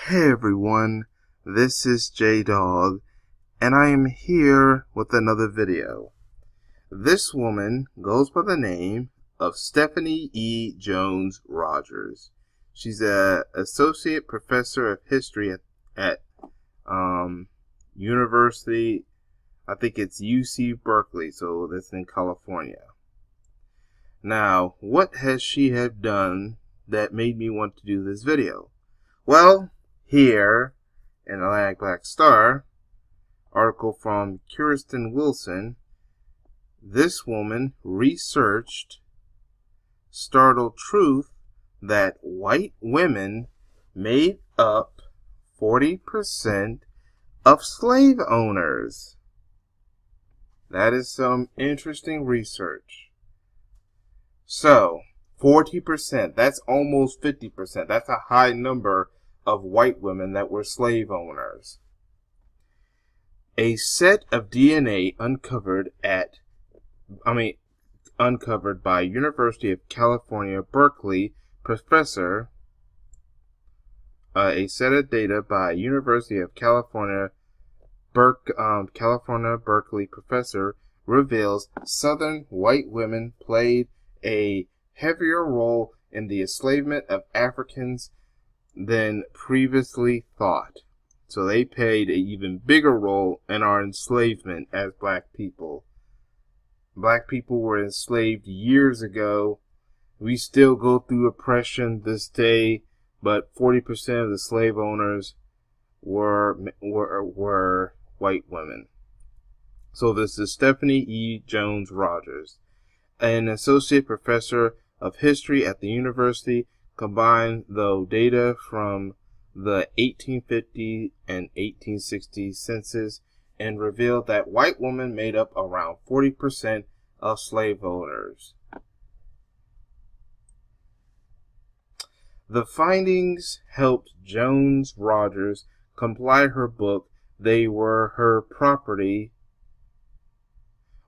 Hey everyone, this is J-Dog, and I am here with another video. This woman goes by the name of Stephanie E. Jones Rogers. She's an associate professor of history at University, I think it's UC Berkeley, so that's in California. Now, what has she have done that made me want to do this video? Well, here in Atlantic Black Star, article from Kirsten Wilson, this woman researched startled truth that white women made up 40% of slave owners. That is some interesting research. So, 40%, that's almost 50%. That's a high number of white women that were slave owners. A set of DNA uncovered by University of California, Berkeley professor, a set of data by University of California, Berkeley professor reveals Southern white women played a heavier role in the enslavement of Africans than previously thought. So they played an even bigger role in our enslavement as black people. Black people were enslaved years ago. We still go through oppression this day, but 40% of the slave owners were white women. So this is Stephanie E. Jones Rogers, an associate professor of history at the university, combined the data from the 1850 and 1860 census and revealed that white women made up around 40% of slave owners. The findings helped Jones Rogers compile her book, They Were Her Property,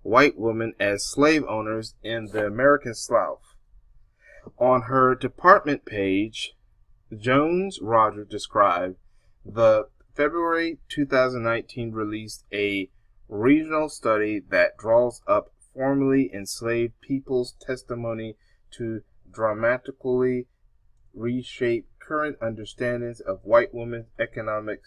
White Women as Slave Owners in the American South. On her department page, Jones Rogers described the February 2019 released a regional study that draws up formerly enslaved people's testimony to dramatically reshape current understandings of white women's economic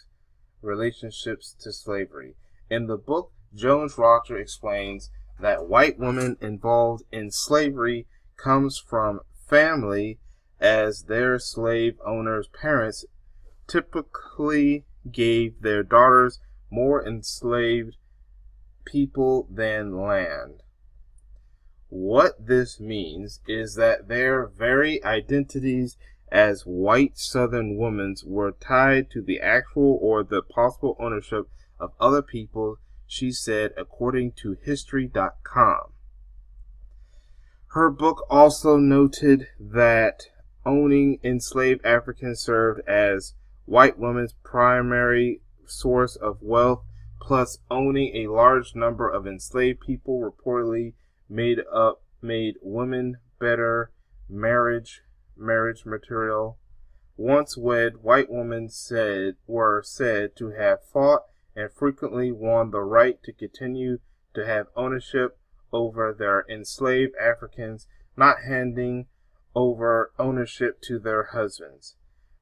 relationships to slavery. In the book, Jones Rogers explains that white women involved in slavery comes from family, as their slave owners' parents typically gave their daughters more enslaved people than land. What this means is that their very identities as white Southern women were tied to the actual or the possible ownership of other people, she said, according to History.com. Her book also noted that owning enslaved Africans served as white women's primary source of wealth, plus owning a large number of enslaved people reportedly made women better marriage material. Once wed, white women were said to have fought and frequently won the right to continue to have ownership over their enslaved Africans, not handing over ownership to their husbands.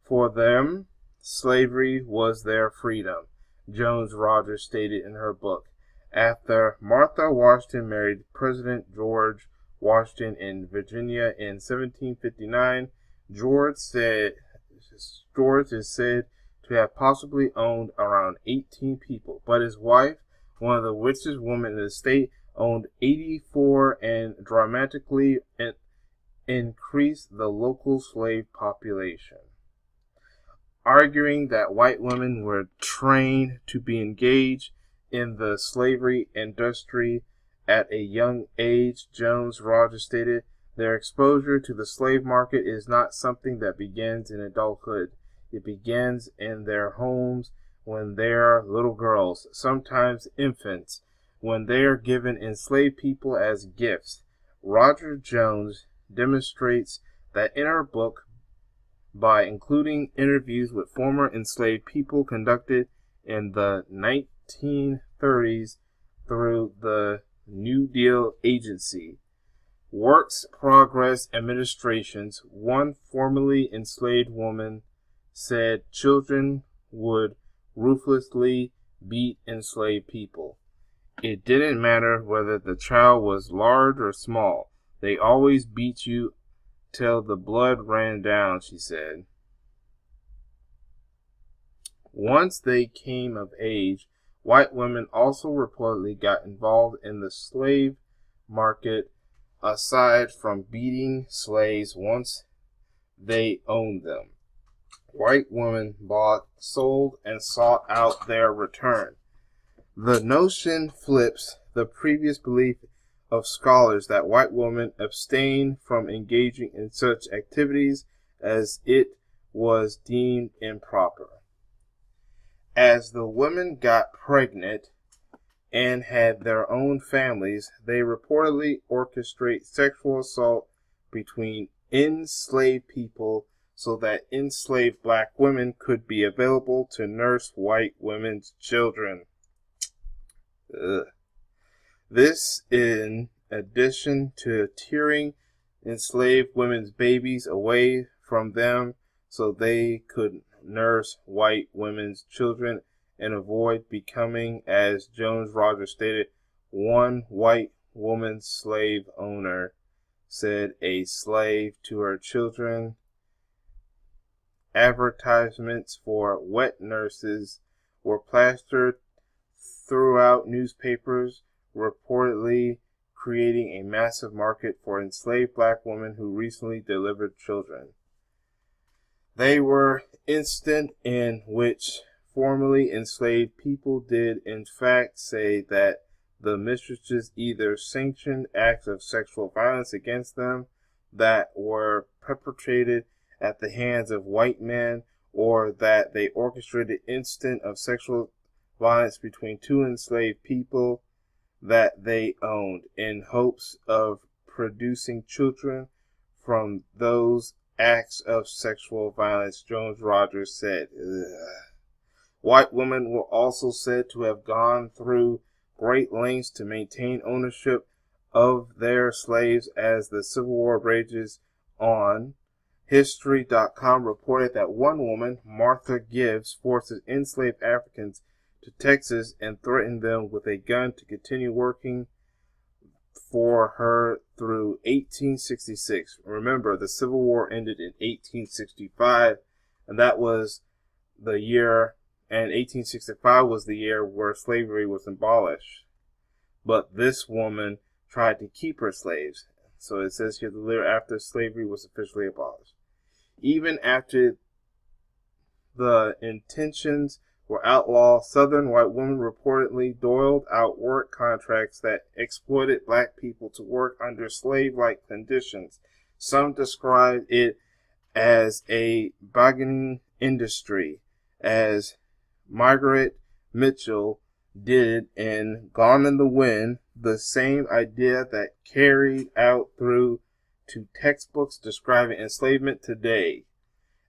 For them, slavery was their freedom, Jones Rogers stated in her book. After Martha Washington married President George Washington in Virginia in 1759, George is said to have possibly owned around 18 people, but his wife, one of the richest women in the state, owned 84 and dramatically increased the local slave population. Arguing that white women were trained to be engaged in the slavery industry at a young age, Jones Rogers stated, their exposure to the slave market is not something that begins in adulthood. It begins in their homes when they're little girls, sometimes infants, when they are given enslaved people as gifts. Roger Jones demonstrates that in her book by including interviews with former enslaved people conducted in the 1930s through the New Deal Agency. Works Progress Administrations, one formerly enslaved woman said children would ruthlessly beat enslaved people. It didn't matter whether the child was large or small. They always beat you till the blood ran down, she said. Once they came of age, white women also reportedly got involved in the slave market aside from beating slaves once they owned them. White women bought, sold, and sought out their return. The notion flips the previous belief of scholars that white women abstained from engaging in such activities as it was deemed improper. As the women got pregnant and had their own families, they reportedly orchestrate sexual assault between enslaved people so that enslaved black women could be available to nurse white women's children. Ugh. This in addition to tearing enslaved women's babies away from them so they could nurse white women's children and avoid becoming, as Jones Rogers stated, one white woman slave owner said a slave to her children. Advertisements for wet nurses were plastered throughout newspapers, reportedly creating a massive market for enslaved black women who recently delivered children. They were instances in which formerly enslaved people did in fact say that the mistresses either sanctioned acts of sexual violence against them that were perpetrated at the hands of white men, or that they orchestrated incidents of sexual violence between two enslaved people that they owned in hopes of producing children from those acts of sexual violence, Jones Rogers said. Ugh. White women were also said to have gone through great lengths to maintain ownership of their slaves as the Civil War rages on. History.com reported that one woman, Martha Gibbs, forces enslaved Africans to Texas and threatened them with a gun to continue working for her through 1866. Remember, the Civil War ended in 1865, and that was the year, and 1865 was the year where slavery was abolished. But this woman tried to keep her slaves. So it says here, the year after slavery was officially abolished. Even after the intentions were outlawed, Southern white women reportedly doled out work contracts that exploited black people to work under slave-like conditions. Some described it as a bargaining industry, as Margaret Mitchell did in Gone in the Wind, the same idea that carried out through to textbooks describing enslavement today.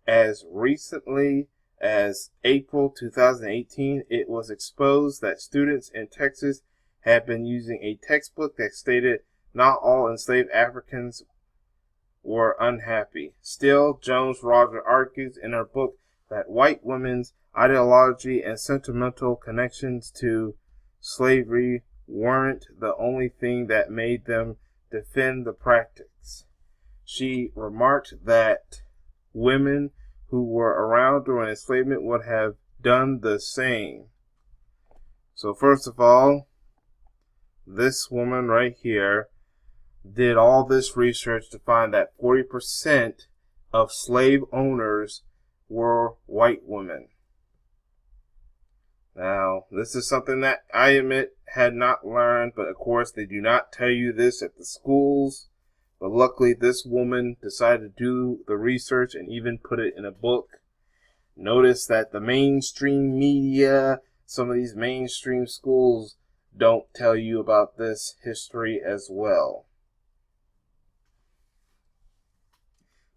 As recently as April 2018, it was exposed that students in Texas had been using a textbook that stated not all enslaved Africans were unhappy. Still, Jones Rogers argues in her book that white women's ideology and sentimental connections to slavery weren't the only thing that made them defend the practice. She remarked that women who were around during enslavement would have done the same. So first of all, this woman right here did all this research to find that 40% of slave owners were white women. Now, this is something that I admit had not learned, but of course they do not tell you this at the schools. But luckily this woman decided to do the research and even put it in a book. Notice that the mainstream media, some of these mainstream schools don't tell you about this history as well.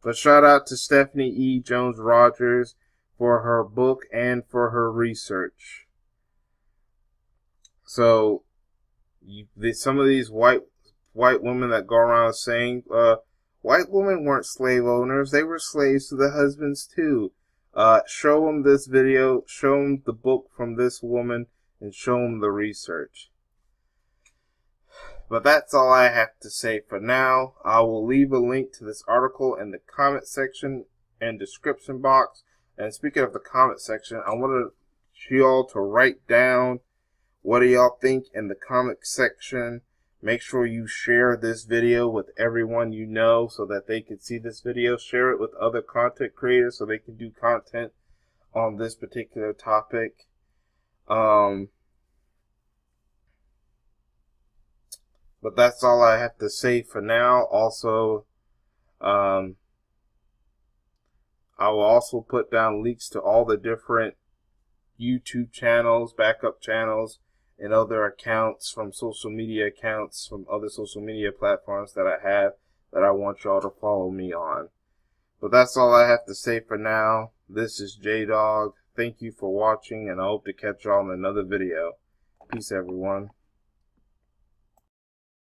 But shout out to Stephanie E. Jones Rogers for her book and for her research. So, some of these white women that go around saying, white women weren't slave owners, they were slaves to the husbands too. Show them this video, show them the book from this woman, and show them the research. But that's all I have to say for now. I will leave a link to this article in the comment section and description box. And speaking of the comment section, I wanted you all to write down what do y'all think in the comment section. Make sure you share this video with everyone you know so that they can see this video. Share it with other content creators so they can do content on this particular topic. But that's all I have to say for now. Also, I will also put down links to all the different YouTube channels, backup channels, and other accounts from social media accounts from other social media platforms that I have that I want y'all to follow me on. But that's all I have to say for now. This is J-Dog. Thank you for watching, and I hope to catch y'all in another video. Peace, everyone.